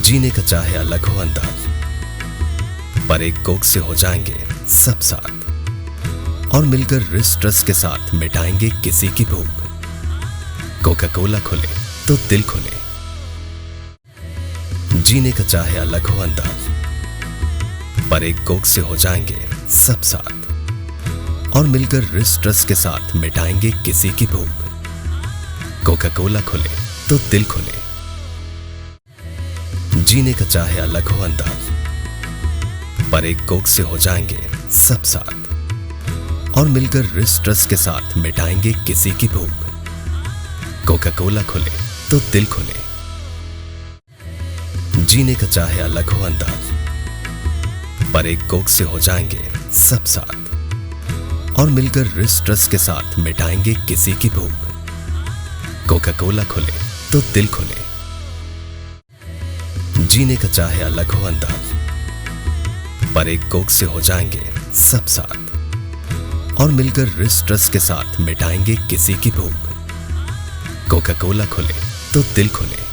जीने का चाहे अलग हो अंदाज, पर एक कोक से हो जाएंगे सब साथ, और मिलकर रिस ट्रस के साथ मिटाएंगे किसी की भूख। कोका कोला खुले तो दिल खुले। जीने का चाहे अलग हो अंदाज, पर एक कोक से हो जाएंगे सब साथ, और मिलकर रिस ट्रस के साथ मिटाएंगे किसी की भूख। कोका कोला खुले तो दिल खुले। जीने का चाहे अलग हो अंदाज, पर एक कोक से हो जाएंगे सब साथ, और मिलकर रिस ट्रस के साथ मिटाएंगे किसी की भूख। कोका कोला खुले तो दिल खुले। जीने का चाहे अलग हो अंदाज, पर एक कोक से हो जाएंगे सब साथ, और मिलकर रिस ट्रस के साथ मिटाएंगे किसी की भूख। कोका कोला खुले तो दिल खुले। जीने का चाहे अलग हो अंदाज, पर एक कोक से हो जाएंगे सब साथ, और मिलकर रिस ट्रस के साथ मिटाएंगे किसी की भूख। कोका कोला खुले तो दिल खुले।